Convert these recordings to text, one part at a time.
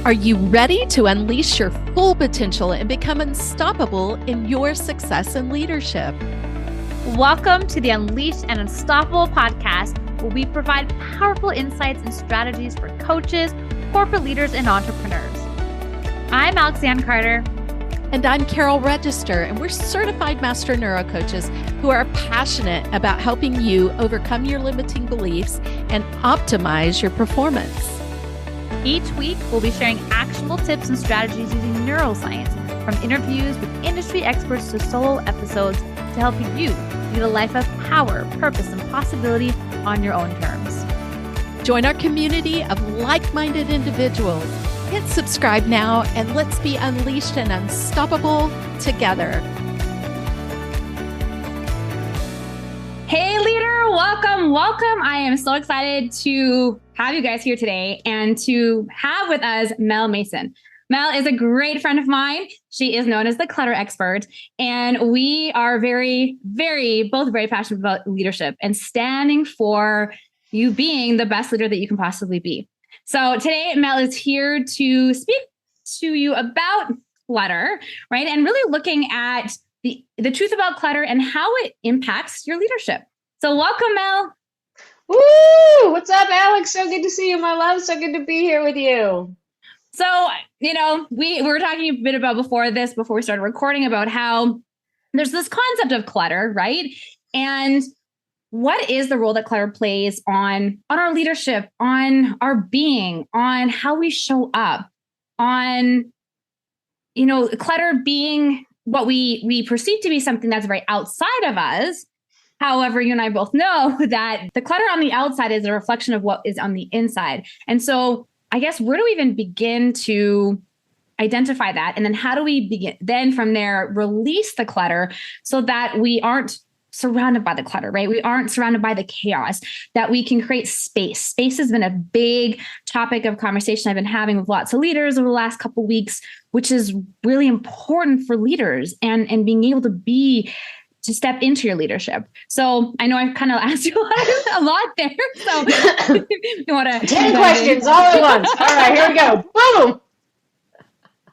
Are you ready to unleash your full potential and become unstoppable in your success and leadership? Welcome to the Unleashed and Unstoppable podcast, where we provide powerful insights and strategies for coaches, corporate leaders, and entrepreneurs. I'm Alexanne Carter. And I'm Carol Register, and we're certified master neurocoaches who are passionate about helping you overcome your limiting beliefs and optimize your performance. Each week, we'll be sharing actionable tips and strategies using neuroscience, from interviews with industry experts to solo episodes, to help you lead a life of power, purpose, and possibility on your own terms. Join our community of like-minded individuals. Hit subscribe now, and let's be unleashed and unstoppable together. Hey leader, welcome. I am so excited to have you guys here today and to have with us Mel Mason. Mel is a great friend of mine. She is known as the Clutter Expert, and we are both very passionate about leadership and standing for you being the best leader that you can possibly be. So today, Mel is here to speak to you about clutter, right? And really looking at the truth about clutter and how it impacts your leadership. So welcome, Mel. Woo! What's up, Alex? So good to see you, my love. So good to be here with you. So, we were talking a bit about before we started recording, about how there's this concept of clutter, right? And what is the role that clutter plays on our leadership, on our being, on how we show up, on, clutter being what we perceive to be something that's very outside of us. However, you and I both know that the clutter on the outside is a reflection of what is on the inside. And so I guess, where do we even begin to identify that? And then how do we begin then from there, release the clutter so that we aren't surrounded by the clutter, right? We aren't surrounded by the chaos, that we can create space. Space has been a big topic of conversation I've been having with lots of leaders over the last couple of weeks, which is really important for leaders and being able to step into your leadership. So I know I've kind of asked you a lot there. So you want to 10 questions all at once. All right, here we go. Boom.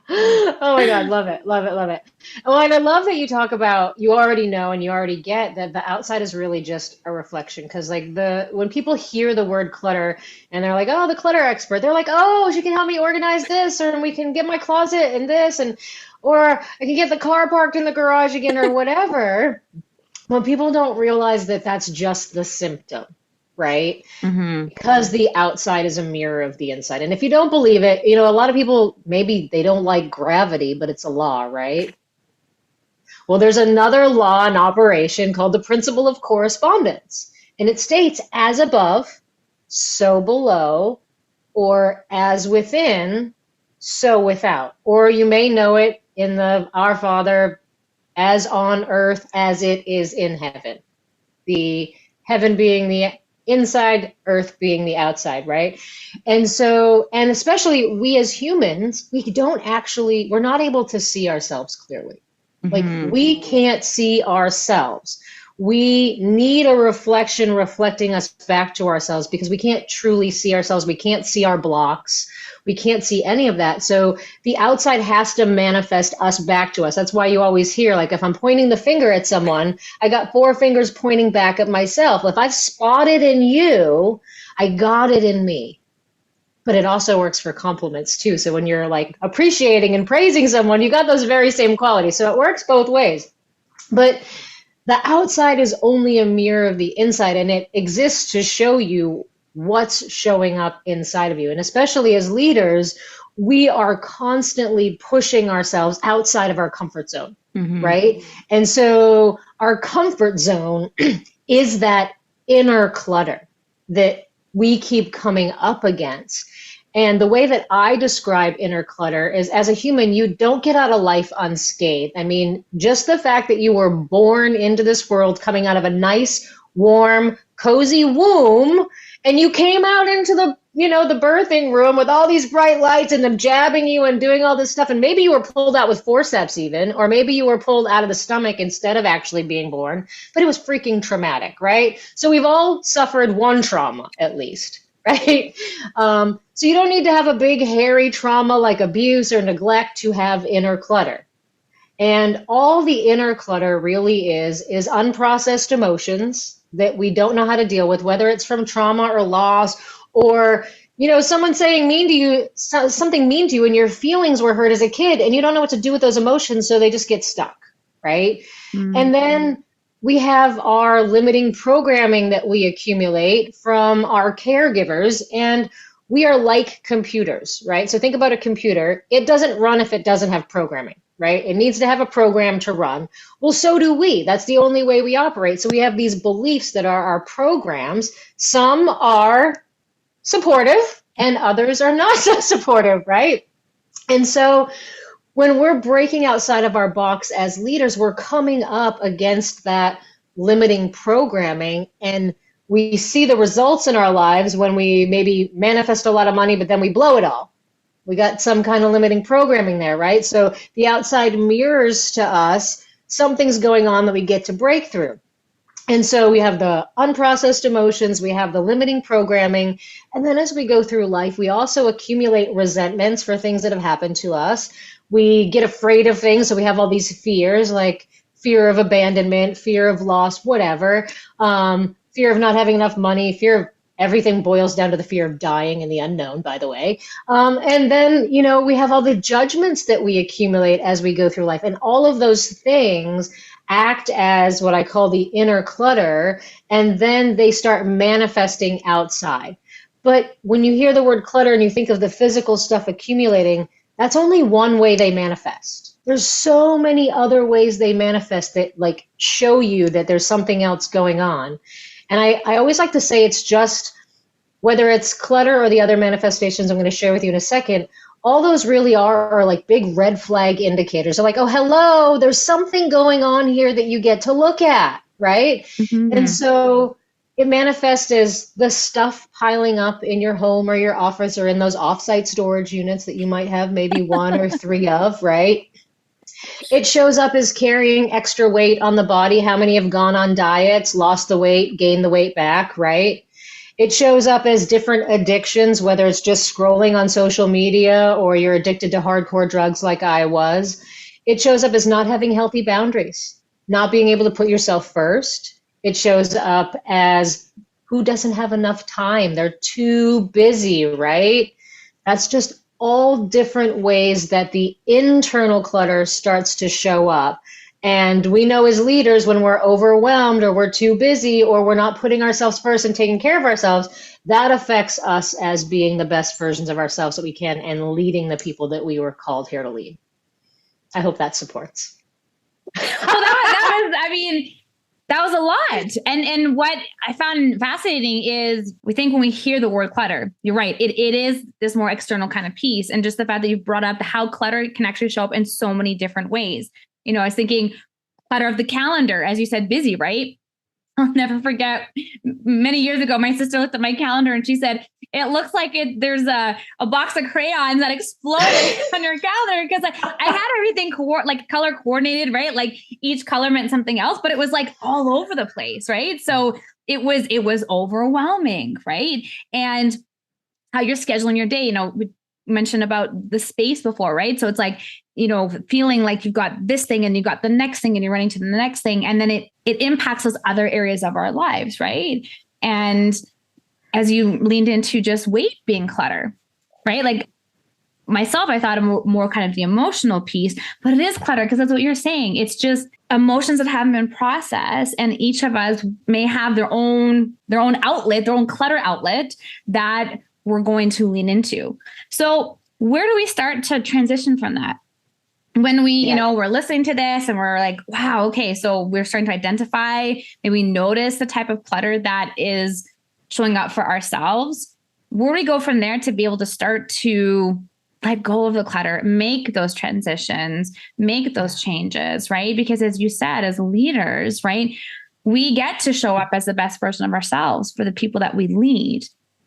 Oh my God, love it. Well, and I love that you talk about, you already know and you already get that the outside is really just a reflection. Because when people hear the word clutter and they're like, oh, the clutter expert, they're like, oh, she can help me organize this, or we can get my closet and this, or I can get the car parked in the garage again, or whatever. Well, people don't realize that that's just the symptom, right? Mm-hmm. Because the outside is a mirror of the inside. And if you don't believe it, a lot of people, maybe they don't like gravity, but it's a law, right? Well, there's another law in operation called the principle of correspondence. And it states, as above, so below, or as within, so without. Or you may know it in the Our Father, as on earth as it is in heaven. The heaven being the inside, earth being the outside, right? And especially we as humans, we're not able to see ourselves clearly. Mm-hmm. Like, we can't see ourselves. We need a reflection reflecting us back to ourselves, because we can't truly see ourselves. We can't see our blocks. We can't see any of that. So the outside has to manifest us back to us. That's why you always hear, like, if I'm pointing the finger at someone, I got 4 fingers pointing back at myself. If I've spotted in you, I got it in me. But it also works for compliments too. So when you're like appreciating and praising someone, you got those very same qualities. So it works both ways. But the outside is only a mirror of the inside, and it exists to show you what's showing up inside of you. And especially as leaders, we are constantly pushing ourselves outside of our comfort zone, mm-hmm. right? And so our comfort zone is that inner clutter that we keep coming up against. And the way that I describe inner clutter is, as a human, you don't get out of life unscathed. I mean, just the fact that you were born into this world coming out of a nice, warm, cozy womb, and you came out into the birthing room with all these bright lights and them jabbing you and doing all this stuff. And maybe you were pulled out with forceps even, or maybe you were pulled out of the stomach instead of actually being born, but it was freaking traumatic, right? So we've all suffered one trauma at least, right? So you don't need to have a big, hairy trauma like abuse or neglect to have inner clutter. And all the inner clutter really is unprocessed emotions that we don't know how to deal with, whether it's from trauma or loss or, someone saying mean to you, something mean to you, and your feelings were hurt as a kid, and you don't know what to do with those emotions, so they just get stuck, right? And then we have our limiting programming that we accumulate from our caregivers, and we are like computers, right? So think about a computer. It doesn't run if it doesn't have programming, right? It needs to have a program to run. Well, so do we. That's the only way we operate. So we have these beliefs that are our programs. Some are supportive and others are not so supportive, right? And so when we're breaking outside of our box as leaders, we're coming up against that limiting programming, and we see the results in our lives when we maybe manifest a lot of money, but then we blow it all. We got some kind of limiting programming there, right? So the outside mirrors to us something's going on that we get to break through. And so we have the unprocessed emotions, we have the limiting programming, and then as we go through life, we also accumulate resentments for things that have happened to us. We get afraid of things, so we have all these fears, like fear of abandonment, fear of loss, whatever, fear of not having enough money, fear of everything boils down to the fear of dying and the unknown, by the way. And then, we have all the judgments that we accumulate as we go through life. And all of those things act as what I call the inner clutter, and then they start manifesting outside. But when you hear the word clutter and you think of the physical stuff accumulating, that's only one way they manifest. There's so many other ways they manifest that show you that there's something else going on. And I always like to say it's just, whether it's clutter or the other manifestations I'm going to share with you in a second, all those really are like big red flag indicators. They're like, oh, hello, there's something going on here that you get to look at, right? Mm-hmm. And so it manifests as the stuff piling up in your home or your office or in those offsite storage units that you might have maybe one or three of, right? It shows up as carrying extra weight on the body. How many have gone on diets, lost the weight, gained the weight back, right? It shows up as different addictions, whether it's just scrolling on social media or you're addicted to hardcore drugs like I was. It shows up as not having healthy boundaries, not being able to put yourself first. It shows up as who doesn't have enough time. They're too busy, right? That's just all different ways that the internal clutter starts to show up. And we know as leaders, when we're overwhelmed or we're too busy or we're not putting ourselves first and taking care of ourselves, that affects us as being the best versions of ourselves that we can and leading the people that we were called here to lead. I hope that supports. Well, that was a lot. And what I found fascinating is we think when we hear the word clutter, you're right, it is this more external kind of piece. And just the fact that you brought up how clutter can actually show up in so many different ways. I was thinking clutter of the calendar, as you said, busy, right? I'll never forget many years ago, my sister looked at my calendar and she said, it looks like there's a box of crayons that exploded on your calendar because I had everything color coordinated, right? Like each color meant something else, but it was like all over the place, right? So it was overwhelming, right? And how you're scheduling your day, we mentioned about the space before, right? So it's like, feeling like you've got this thing and you've got the next thing and you're running to the next thing. And then it impacts those other areas of our lives, right? And as you leaned into just weight being clutter, right? Like myself, I thought of more kind of the emotional piece, but it is clutter because that's what you're saying. It's just emotions that haven't been processed, and each of us may have their own outlet, their own clutter outlet that we're going to lean into. So where do we start to transition from that? When we, we're listening to this and we're like, wow, okay, so we're starting to identify, maybe notice the type of clutter that is showing up for ourselves. Where do we go from there to be able to start to let go of the clutter, make those transitions, make those changes, right? Because as you said, as leaders, right, we get to show up as the best version of ourselves for the people that we lead.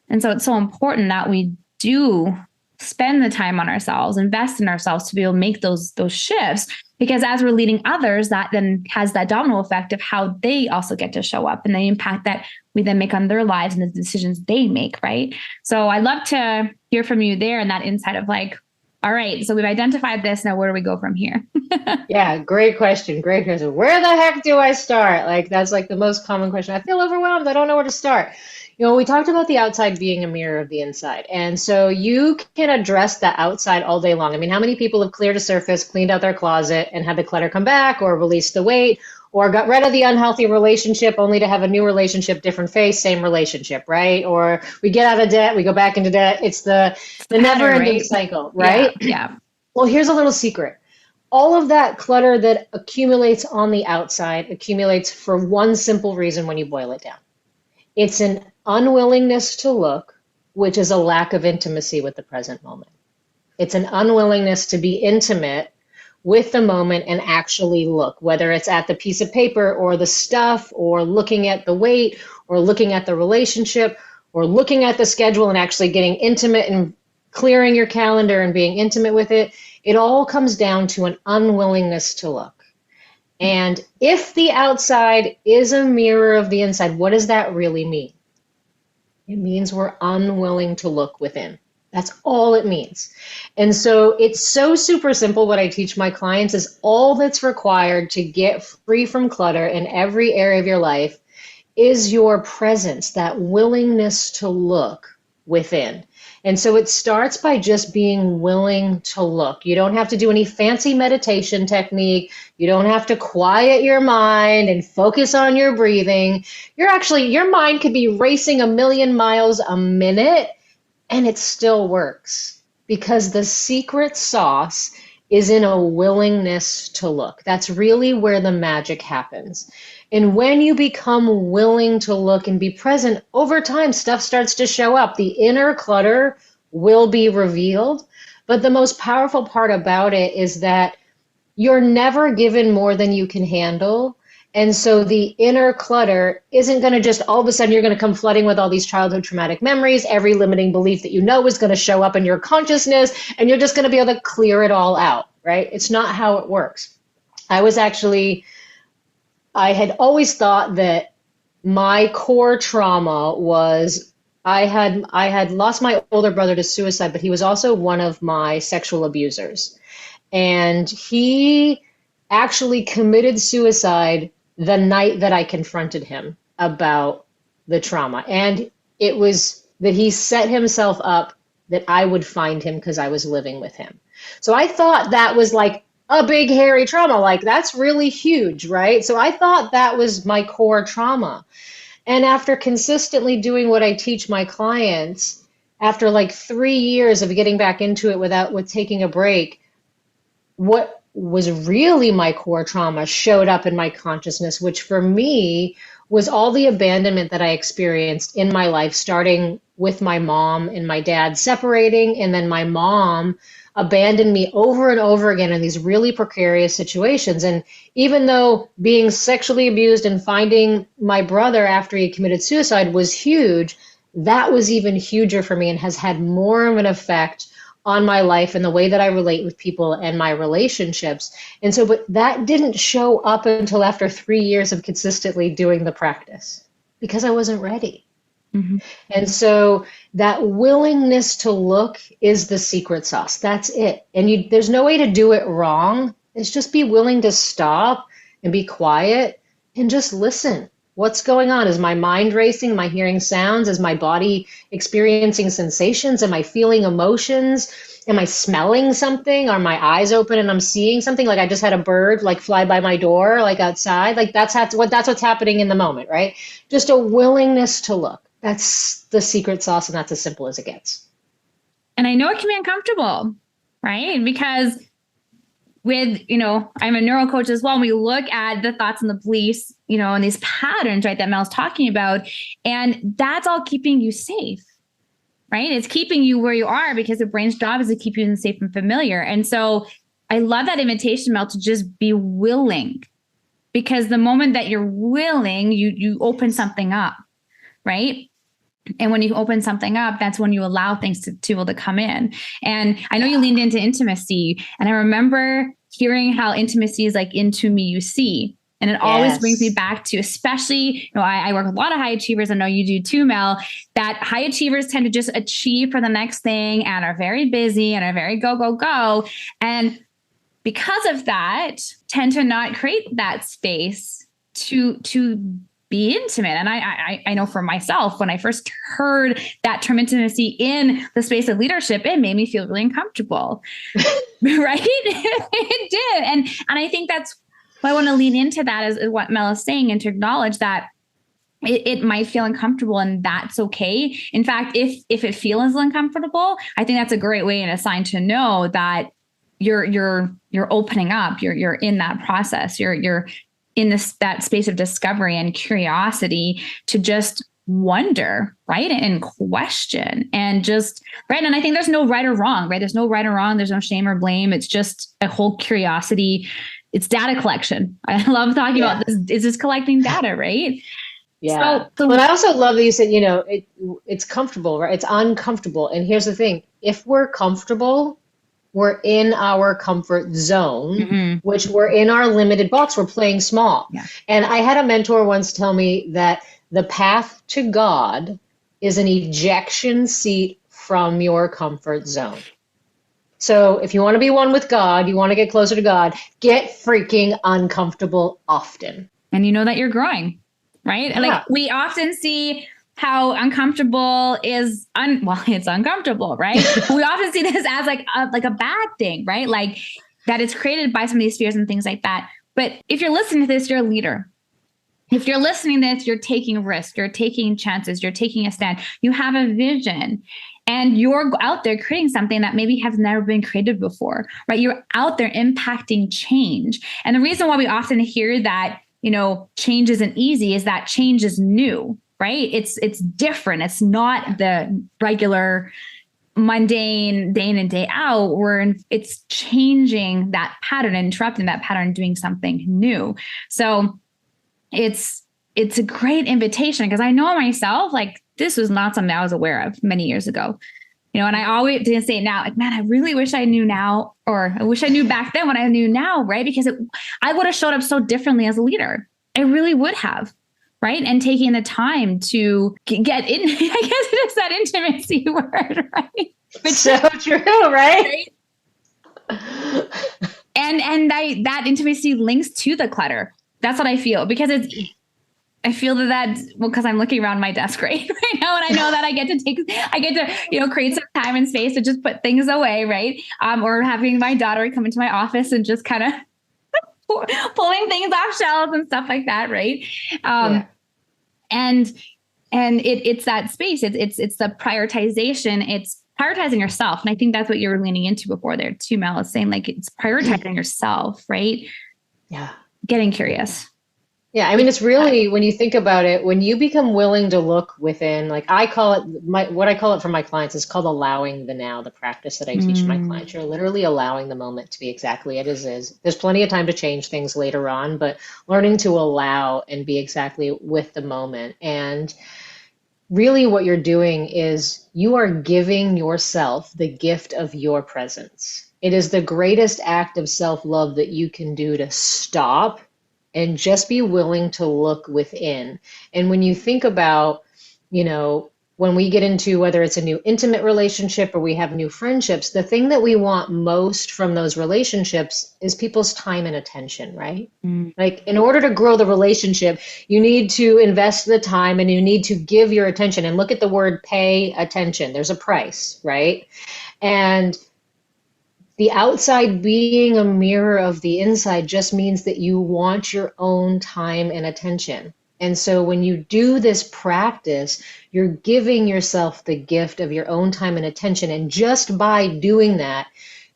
And so it's so important that we do spend the time on ourselves, invest in ourselves to be able to make those shifts. Because as we're leading others, that then has that domino effect of how they also get to show up and the impact that we then make on their lives and the decisions they make, right? So I'd love to hear from you there and that insight of like, all right, so we've identified this. Now, where do we go from here? Yeah, great question. Great question. Where the heck do I start? Like, that's like the most common question. I feel overwhelmed. I don't know where to start. We talked about the outside being a mirror of the inside. And so you can address the outside all day long. I mean, how many people have cleared a surface, cleaned out their closet, and had the clutter come back, or released the weight, or got rid of the unhealthy relationship only to have a new relationship, different face, same relationship, right? Or we get out of debt, we go back into debt. It's the never-ending cycle, right? Yeah. Well, here's a little secret. All of that clutter that accumulates on the outside accumulates for one simple reason when you boil it down. It's an unwillingness to look, which is a lack of intimacy with the present moment. It's an unwillingness to be intimate with the moment and actually look, whether it's at the piece of paper or the stuff or looking at the weight or looking at the relationship or looking at the schedule and actually getting intimate and clearing your calendar and being intimate with it. It all comes down to an unwillingness to look. And if the outside is a mirror of the inside, what does that really mean? It means we're unwilling to look within. That's all it means. And so it's so super simple. What I teach my clients is all that's required to get free from clutter in every area of your life is your presence, that willingness to look within. And so it starts by just being willing to look. You don't have to do any fancy meditation technique. You don't have to quiet your mind and focus on your breathing. Your mind could be racing 1,000,000 miles a minute and it still works because the secret sauce is in a willingness to look. That's really where the magic happens. And when you become willing to look and be present, over time, stuff starts to show up. The inner clutter will be revealed. But the most powerful part about it is that you're never given more than you can handle. And so the inner clutter isn't going to just all of a sudden you're going to come flooding with all these childhood traumatic memories. Every limiting belief that you know is going to show up in your consciousness, and you're just going to be able to clear it all out, right? It's not how it works. I had always thought that my core trauma was I had lost my older brother to suicide, but he was also one of my sexual abusers. And he actually committed suicide the night that I confronted him about the trauma. And it was that he set himself up that I would find him because I was living with him. So I thought that was like a big hairy trauma, like that's really huge, right? So I thought that was my core trauma. And after consistently doing what I teach my clients, after like 3 years of getting back into it with taking a break, what was really my core trauma showed up in my consciousness, which for me was all the abandonment that I experienced in my life, starting with my mom and my dad separating, and then my mom abandoned me over and over again in these really precarious situations. And even though being sexually abused and finding my brother after he committed suicide was huge, that was even huger for me and has had more of an effect on my life and the way that I relate with people and my relationships. And so, but that didn't show up until after 3 years of consistently doing the practice because I wasn't ready. Mm-hmm. And so that willingness to look is the secret sauce. That's it. And there's no way to do it wrong. It's just be willing to stop and be quiet and just listen. What's going on? Is my mind racing? Am I hearing sounds? Is my body experiencing sensations? Am I feeling emotions? Am I smelling something? Are my eyes open and I'm seeing something? Like I just had a bird like fly by my door, like outside. Like that's what's happening in the moment, right? Just a willingness to look. That's the secret sauce, and that's as simple as it gets. And I know it can be uncomfortable, right? Because I'm a neuro coach as well. And we look at the thoughts and the beliefs, and these patterns, right, that Mel's talking about. And that's all keeping you safe, right? It's keeping you where you are because the brain's job is to keep you in safe and familiar. And so I love that invitation, Mel, to just be willing, because the moment that you're willing, you open something up, right? And when you open something up, that's when you allow things to be able to come in. And I know you leaned into intimacy, and I remember hearing how intimacy is like into me, you see. And it always brings me back to, especially, I work with a lot of high achievers. I know you do too, Mel, that high achievers tend to just achieve for the next thing and are very busy and are very go, go, go. And because of that, tend to not create that space to be intimate. And I know for myself, when I first heard that term intimacy in the space of leadership, it made me feel really uncomfortable, right? It did. And I think that's why I want to lean into that is what Mel is saying, and to acknowledge that it might feel uncomfortable, and that's okay. In fact, if it feels uncomfortable, I think that's a great way and a sign to know that you're opening up, you're in that process, you're in that space of discovery and curiosity to just wonder, right? And question and just, right. And I think there's no right or wrong, right? There's no right or wrong. There's no shame or blame. It's just a whole curiosity. It's data collection. I love talking about this. It's just collecting data, right? Yeah. But I also love that you said, it's comfortable, right? It's uncomfortable. And here's the thing. If we're comfortable, we're in our comfort zone, which we're in our limited box. We're playing small. Yeah. And I had a mentor once tell me that the path to God is an ejection seat from your comfort zone. So if you want to be one with God, you want to get closer to God, get freaking uncomfortable often. And you know that you're growing, right? Yeah. Like we often see how uncomfortable is, it's uncomfortable, right? We often see this as like a bad thing, right? Like that it's created by some of these fears and things like that. But if you're listening to this, you're a leader. If you're listening to this, you're taking risks, you're taking chances, you're taking a stand, you have a vision. And you're out there creating something that maybe has never been created before, right? You're out there impacting change. And the reason why we often hear that, change isn't easy is that change is new, right? It's different. It's not the regular mundane day in and day out, where it's changing that pattern, interrupting that pattern, doing something new. So it's a great invitation, because I know myself, like, this was not something I was aware of many years ago, and I always didn't say it now, like, man, I really wish I knew now, or I wish I knew back then what I knew now, right? Because I would have showed up so differently as a leader. I really would have, right? And taking the time to get in, I guess it's that intimacy word, right? But so true, right? And that intimacy links to the clutter. That's what I feel, because I feel because I'm looking around my desk right now, and I know that I get to create some time and space to just put things away, right? Or having my daughter come into my office and just kind of pulling things off shelves and stuff like that, right? And it's that space. It's the prioritization. It's prioritizing yourself, and I think that's what you were leaning into before there too, Mel, is saying like it's prioritizing yourself, right? Yeah. Getting curious. Yeah, I mean, it's really, when you think about it, when you become willing to look within, like what I call it for my clients is called allowing the now, the practice that I teach my clients. You're literally allowing the moment to be exactly as it is. There's plenty of time to change things later on, but learning to allow and be exactly with the moment. And really what you're doing is you are giving yourself the gift of your presence. It is the greatest act of self-love that you can do, to stop and just be willing to look within. And when you think about, when we get into whether it's a new intimate relationship or we have new friendships, the thing that we want most from those relationships is people's time and attention, right? Like, in order to grow the relationship, you need to invest the time and you need to give your attention. And look at the word pay attention. There's a price, right? And the outside being a mirror of the inside just means that you want your own time and attention. And so when you do this practice, you're giving yourself the gift of your own time and attention. And just by doing that,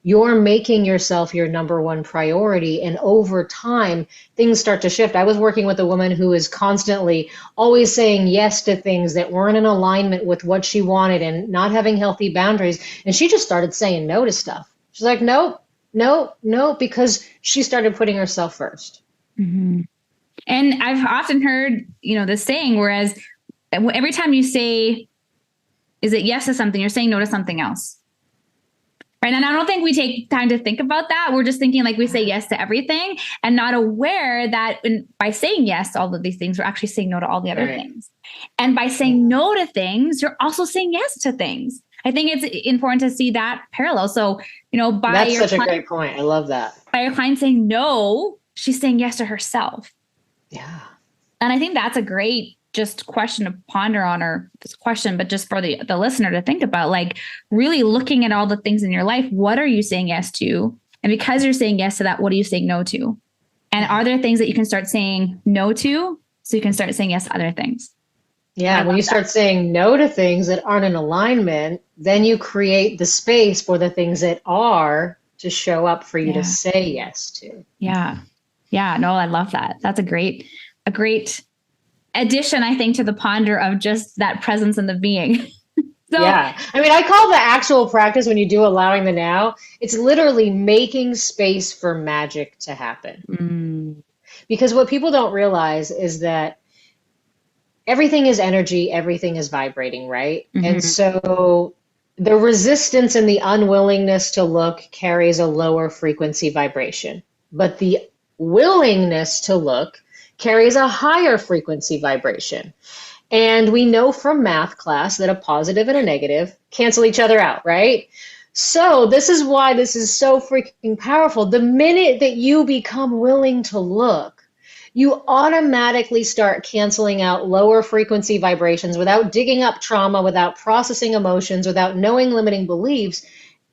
you're making yourself your number one priority. And over time, things start to shift. I was working with a woman who is constantly always saying yes to things that weren't in alignment with what she wanted and not having healthy boundaries. And she just started saying no to stuff. She's like, no, because she started putting herself first. Mm-hmm. And I've often heard, this saying, whereas every time you say Is it yes to something? You're saying no to something else. Right. And I don't think we take time to think about that. We're just thinking like we say yes to everything and not aware that by saying yes to all of these things, we're actually saying no to all the other things. And by saying no to things, you're also saying yes to things. I think it's important to see that parallel. So, that's such a great point. I love that. By your client saying no, she's saying yes to herself. Yeah. And I think that's a great just question to ponder on, or this question, but just for the listener to think about, like really looking at all the things in your life. What are you saying yes to? And because you're saying yes to that, what are you saying no to? And are there things that you can start saying no to so you can start saying yes to other things? Yeah, when you start saying no to things that aren't in alignment, then you create the space for the things that are to show up for you to say yes to. Yeah. Yeah. No, I love that. That's a great addition, I think, to the ponder of just that presence in the being. So, yeah. I mean, I call the actual practice when you do allowing the now, it's literally making space for magic to happen. Because what people don't realize is that everything is energy, everything is vibrating, right? And so the resistance and the unwillingness to look carries a lower frequency vibration, but the willingness to look carries a higher frequency vibration. And we know from math class that a positive and a negative cancel each other out, right? So this is why this is so freaking powerful. The minute that you become willing to look, you automatically start canceling out lower frequency vibrations without digging up trauma, without processing emotions, without knowing limiting beliefs.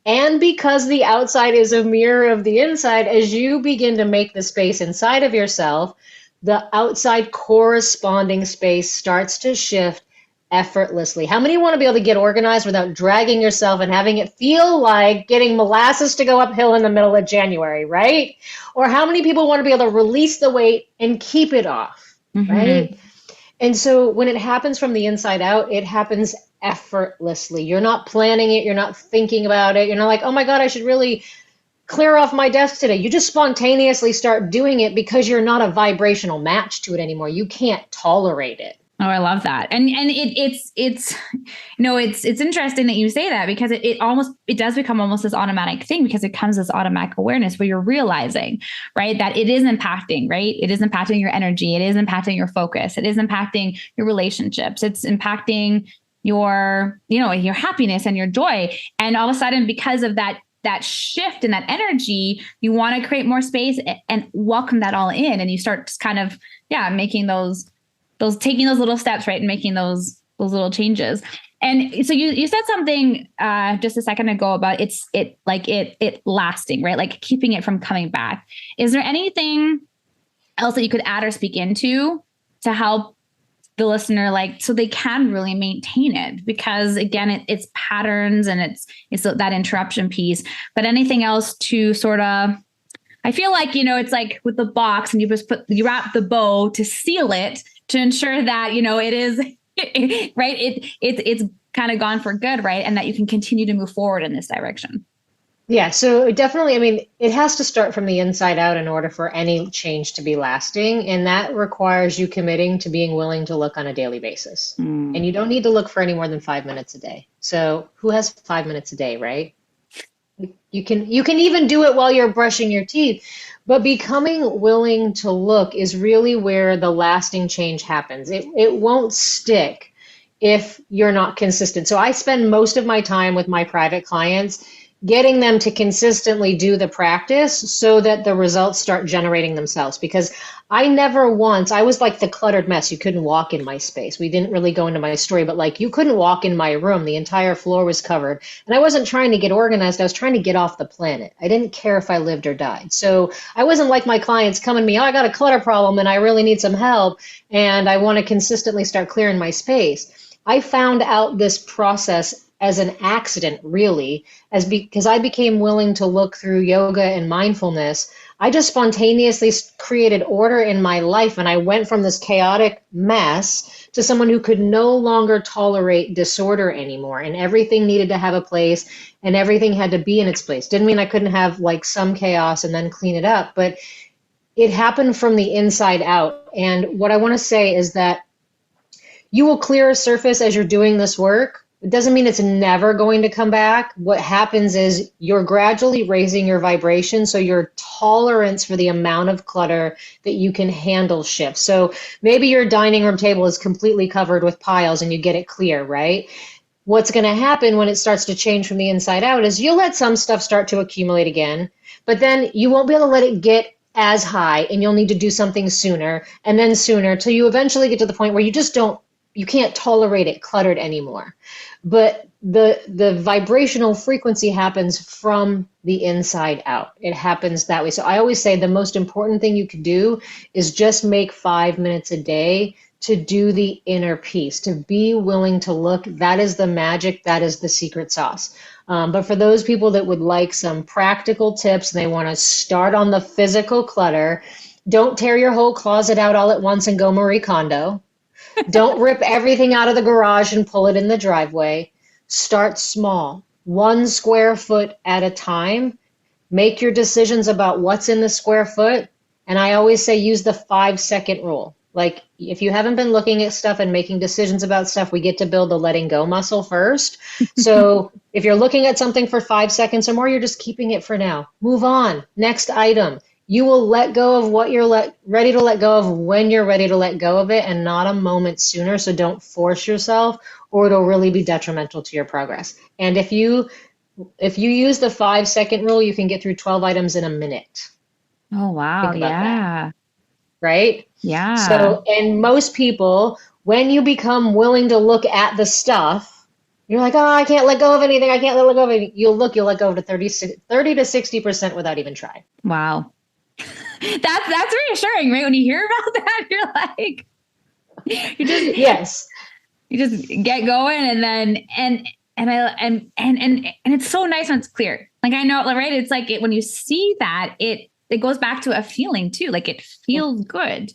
And because the outside is a mirror of the inside, as you begin to make the space inside of yourself, the outside corresponding space starts to shift effortlessly. How many want to be able to get organized without dragging yourself and having it feel like getting molasses to go uphill in the middle of January, right? Or how many people want to be able to release the weight and keep it off, right? And so when it happens from the inside out, it happens effortlessly. You're not planning it. You're not thinking about it. You're not like, oh my God, I should really clear off my desk today. You just spontaneously start doing it because you're not a vibrational match to it anymore. You can't tolerate it. Oh, I love that. And it's interesting that you say that, because it does become almost this automatic thing, because it comes this automatic awareness where you're realizing, right, that it is impacting, right? It is impacting your energy. It is impacting your focus. It is impacting your relationships. It's impacting your happiness and your joy. And all of a sudden, because of that shift in that energy, you want to create more space and welcome that all in. And you start just kind of, making taking those little steps, right? And making those little changes. And so you said something just a second ago about it lasting, right? Like keeping it from coming back. Is there anything else that you could add or speak into to help the listener, so they can really maintain it? Because again, it's patterns and it's that interruption piece. But anything else to sort of, I feel like, it's like with the box, and you wrap the bow to seal it, to ensure that, it is right. It's kind of gone for good, right? And that you can continue to move forward in this direction. Yeah, so definitely, I mean, it has to start from the inside out in order for any change to be lasting. And that requires you committing to being willing to look on a daily basis. And you don't need to look for any more than 5 minutes a day. So who has 5 minutes a day, right? You can even do it while you're brushing your teeth. But becoming willing to look is really where the lasting change happens. It won't stick if you're not consistent. So I spend most of my time with my private clients getting them to consistently do the practice so that the results start generating themselves. Because I was like the cluttered mess. You couldn't walk in my space. We didn't really go into my story, but you couldn't walk in my room. The entire floor was covered. And I wasn't trying to get organized. I was trying to get off the planet. I didn't care if I lived or died. So I wasn't like my clients coming to me, oh, I got a clutter problem and I really need some help. And I want to consistently start clearing my space. I found out this process as an accident, really, because I became willing to look through yoga and mindfulness. I just spontaneously created order in my life, and I went from this chaotic mess to someone who could no longer tolerate disorder anymore, and everything needed to have a place, and everything had to be in its place. Didn't mean I couldn't have some chaos and then clean it up, but it happened from the inside out. And what I want to say is that you will clear a surface as you're doing this work, It doesn't mean it's never going to come back. What happens is you're gradually raising your vibration, so your tolerance for the amount of clutter that you can handle shifts. So maybe your dining room table is completely covered with piles and you get it clear, right? What's going to happen when it starts to change from the inside out is you'll let some stuff start to accumulate again, but then you won't be able to let it get as high, and you'll need to do something sooner and then sooner till you eventually get to the point where you can't tolerate it cluttered anymore. But the vibrational frequency happens from the inside out. It happens that way. So I always say the most important thing you could do is just make 5 minutes a day to do the inner piece, to be willing to look. That is the magic. That is the secret sauce. But for those people that would like some practical tips and they want to start on the physical clutter, don't tear your whole closet out all at once and go Marie Kondo. Don't rip everything out of the garage and pull it in the driveway. Start small, 1 square foot at a time. Make your decisions about what's in the square foot. And I always say use the 5-second rule. Like if you haven't been looking at stuff and making decisions about stuff, we get to build the letting go muscle first. So if you're looking at something for 5 seconds or more, you're just keeping it for now. Move on. Next item. You will let go of what you're ready to let go of when you're ready to let go of it, and not a moment sooner. So don't force yourself, or it'll really be detrimental to your progress. And if you use the 5-second rule, you can get through 12 items in a minute. Oh, wow. Yeah. That, right? Yeah. So, and most people, when you become willing to look at the stuff, you're like, oh, I can't let go of anything. I can't let go of anything. You'll let go of to 30 to 60% without even trying. Wow. That's reassuring, right? When you hear about that, you're like, yes, you just get going, and then and it's so nice when it's clear. Like I know, right? It's like when you see that, it goes back to a feeling too. Like it feels good,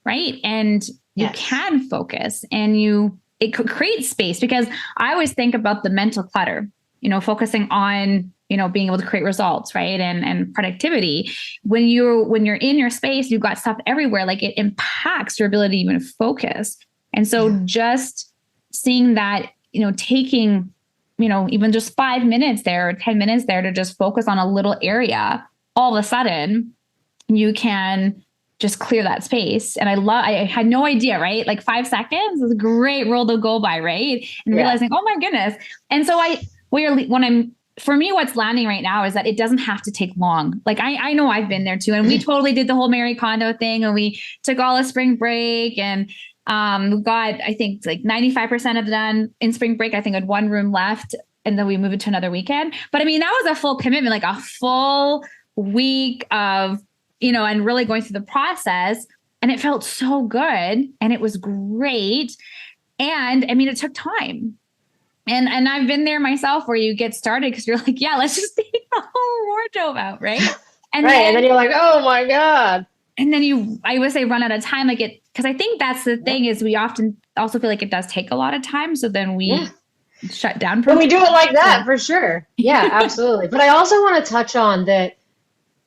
right? And you can focus, and it creates space, because I always think about the mental clutter, focusing on, being able to create results, right? And productivity. When you're in your space, you've got stuff everywhere, like it impacts your ability to even focus. And so just seeing that, taking, even just 5 minutes there or 10 minutes there to just focus on a little area, all of a sudden you can just clear that space. And I had no idea, right? Like 5 seconds is a great rule to go by, right? And realizing, oh my goodness. And so for me, what's landing right now is that it doesn't have to take long. Like I know I've been there too. And we totally did the whole Marie Kondo thing, and we took all of spring break, and we got, I think like 95% of done in spring break. I think I had 1 room left, and then we moved it to another weekend. But I mean, that was a full commitment, like a full week of, and really going through the process, and it felt so good and it was great. And I mean, it took time. And I've been there myself, where you get started because you're like, yeah, let's just take the whole wardrobe out, right? And then you're like, oh my God. And then I would say run out of time, because I think that's the thing is we often also feel like it does take a lot of time. So then we shut down. When we do it like that, for sure. Yeah, absolutely. But I also want to touch on that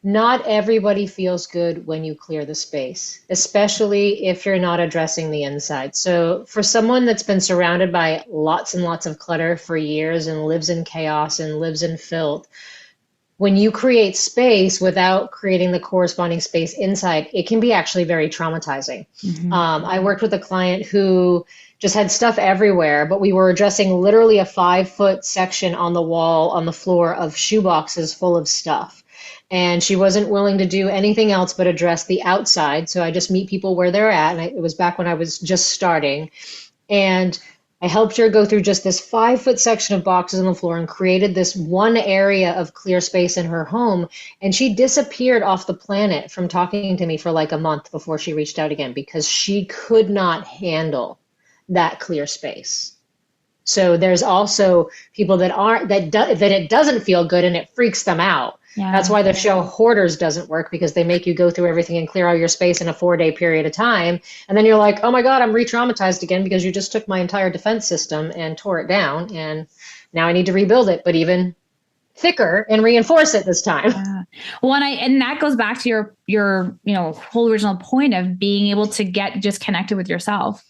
not everybody feels good when you clear the space, especially if you're not addressing the inside. So for someone that's been surrounded by lots and lots of clutter for years and lives in chaos and lives in filth, when you create space without creating the corresponding space inside, it can be actually very traumatizing. Mm-hmm. I worked with a client who just had stuff everywhere, but we were addressing literally a 5-foot section on the wall, on the floor, of shoeboxes full of stuff. And she wasn't willing to do anything else but address the outside. So I just meet people where they're at. And it was back when I was just starting. And I helped her go through just this 5-foot section of boxes on the floor and created this one area of clear space in her home. And she disappeared off the planet from talking to me for like a month before she reached out again, because she could not handle that clear space. So there's also people that it doesn't feel good and it freaks them out. Yeah. That's why the show Hoarders doesn't work, because they make you go through everything and clear out your space in a 4-day period of time. And then you're like, oh my God, I'm re-traumatized again because you just took my entire defense system and tore it down. And now I need to rebuild it, but even thicker, and reinforce it this time. Yeah. Well, and that goes back to your whole original point of being able to get just connected with yourself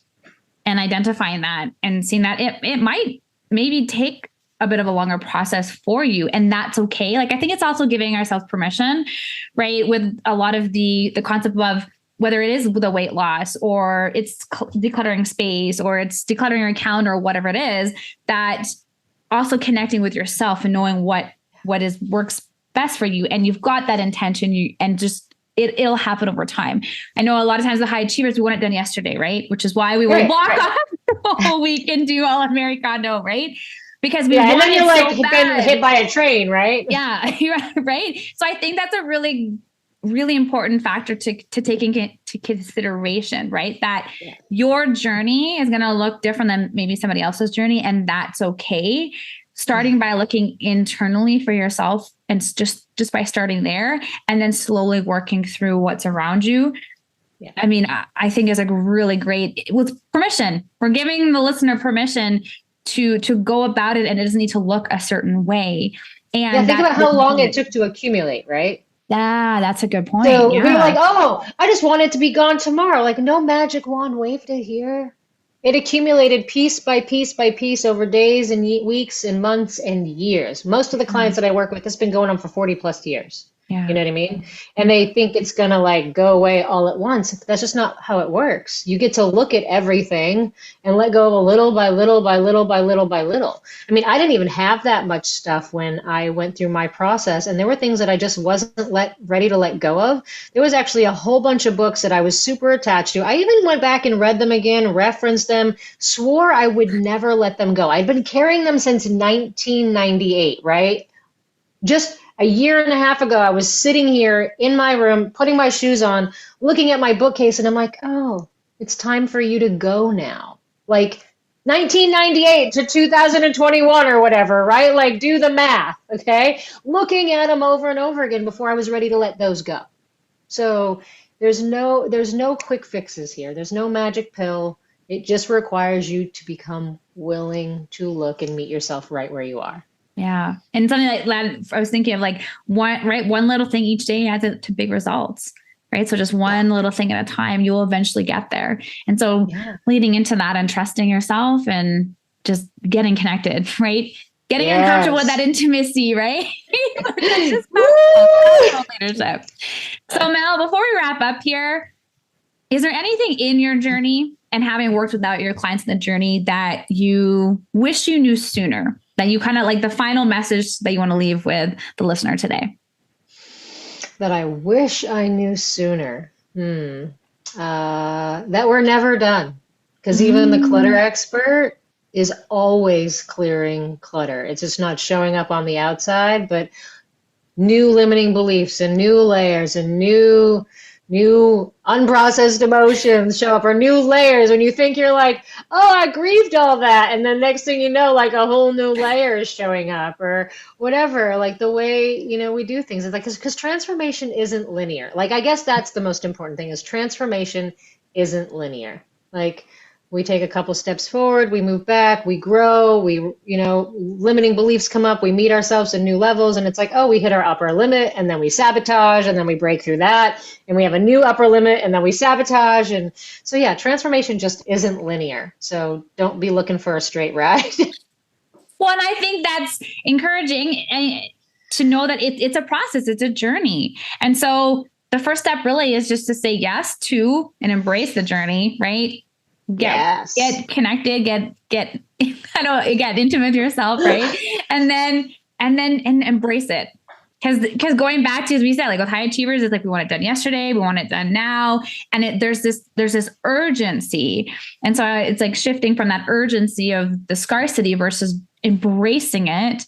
and identifying that and seeing that it might maybe take a bit of a longer process for you. And that's okay. Like, I think it's also giving ourselves permission, right? With a lot of the concept of whether it is the weight loss or it's decluttering space or it's decluttering your calendar or whatever it is, that also connecting with yourself and knowing what works best for you. And you've got that intention, and just it'll happen over time. I know a lot of times the high achievers, we want it done yesterday, right? Which is why we will block off the whole week and do all of Marie Kondo, right? Because we and then you're like so been hit by a train, right? Yeah, right. So I think that's a really, really important factor to take into consideration, right? That your journey is going to look different than maybe somebody else's journey, and that's okay. Starting by looking internally for yourself, and just by starting there, and then slowly working through what's around you. Yeah. I mean, I think is like really great with permission. We're giving the listener permission to go about it, and it doesn't need to look a certain way. And think about how long it took to accumulate, right? Yeah, that's a good point. So we're like, oh, I just want it to be gone tomorrow. Like, no magic wand waved it here. It accumulated piece by piece by piece over days and weeks and months and years. Most of the clients that I work with, it's been going on for 40 plus years. Yeah. You know what I mean? And they think it's going to like go away all at once. That's just not how it works. You get to look at everything and let go of a little by little by little by little by little. I mean, I didn't even have that much stuff when I went through my process, and there were things that I just wasn't ready to let go of. There was actually a whole bunch of books that I was super attached to. I even went back and read them again, referenced them, swore I would never let them go. I'd been carrying them since 1998, right? Just a year and a half ago, I was sitting here in my room, putting my shoes on, looking at my bookcase, and I'm like, oh, it's time for you to go now. Like 1998 to 2021 or whatever, right? Like, do the math, okay? Looking at them over and over again before I was ready to let those go. So there's no quick fixes here. There's no magic pill. It just requires you to become willing to look and meet yourself right where you are. Yeah. And something like that, I was thinking of like one little thing each day adds up to big results, right? So just one little thing at a time, you will eventually get there. And so leading into that and trusting yourself and just getting connected, right? Getting uncomfortable with that intimacy, right? That's just leadership. So Mel, before we wrap up here, is there anything in your journey and having worked without your clients in the journey that you wish you knew sooner? That you kind of like the final message that you want to leave with the listener today? That I wish I knew sooner. That we're never done. Because even the Clutter Expert is always clearing clutter. It's just not showing up on the outside, but new limiting beliefs and new layers and new unprocessed emotions show up, or new layers when you think you're like, oh, I grieved all that. And then next thing you know, like a whole new layer is showing up or whatever, like the way, we do things. It's like, because transformation isn't linear. Like, I guess that's the most important thing is transformation isn't linear. Like, we take a couple steps forward, we move back, we grow, limiting beliefs come up, we meet ourselves at new levels, and it's like, oh, we hit our upper limit, and then we sabotage, and then we break through that, and we have a new upper limit, and then we sabotage. And so, transformation just isn't linear. So don't be looking for a straight ride. Well, and I think that's encouraging to know that it's a process, it's a journey. And so the first step really is just to say yes to and embrace the journey, right? Get connected, get intimate with yourself, right? and then embrace it. Because going back to, as we said, like with high achievers, it's like we want it done yesterday, we want it done now, and there's this urgency, and so it's like shifting from that urgency of the scarcity versus embracing it,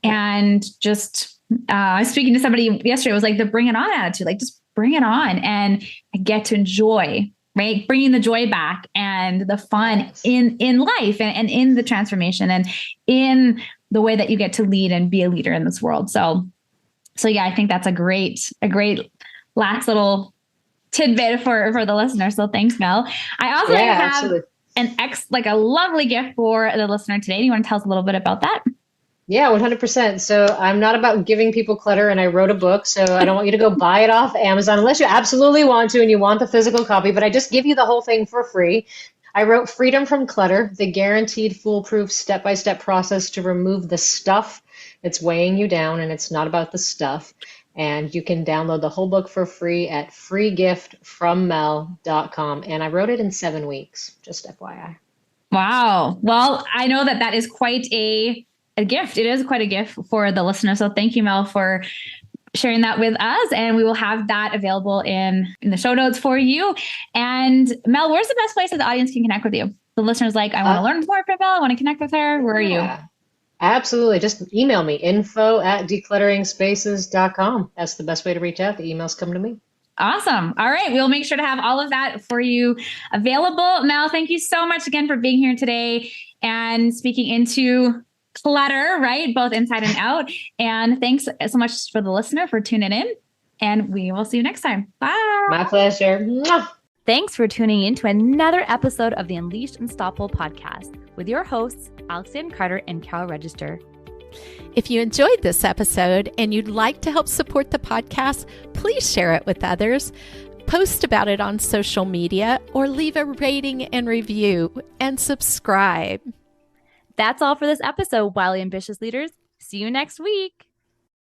and just I was speaking to somebody yesterday. It was like the bring it on attitude, like just bring it on, and I get to enjoy. Right? Bringing the joy back and the fun in life and in the transformation and in the way that you get to lead and be a leader in this world. So yeah, I think that's a great last little tidbit for the listener. So thanks, Mel. I also have a lovely gift for the listener today. Do you want to tell us a little bit about that? Yeah, 100%. So I'm not about giving people clutter, and I wrote a book, so I don't want you to go buy it off Amazon unless you absolutely want to and you want the physical copy, but I just give you the whole thing for free. I wrote Freedom from Clutter, the guaranteed foolproof step-by-step process to remove the stuff that's weighing you down, and it's not about the stuff. And you can download the whole book for free at freegiftfrommel.com. And I wrote it in 7 weeks, just FYI. Wow. Well, I know that that is quite a gift. It is quite a gift for the listener. So thank you, Mel, for sharing that with us. And we will have that available in the show notes for you. And Mel, where's the best place that the audience can connect with you? The listeners like, I want to learn more from Mel. I want to connect with her. Where are you? Absolutely. Just email me, info@declutteringspaces.com. That's the best way to reach out. The emails come to me. Awesome. All right. We'll make sure to have all of that for you available. Mel, thank you so much again for being here today and speaking into clutter, right? Both inside and out. And thanks so much for the listener for tuning in. And we will see you next time. Bye. My pleasure. Mwah. Thanks for tuning in to another episode of the Unleashed Unstoppable podcast with your hosts, Alexandra Carter and Carol Register. If you enjoyed this episode and you'd like to help support the podcast, please share it with others, post about it on social media, or leave a rating and review and subscribe. That's all for this episode, Wildly Ambitious Leaders. See you next week.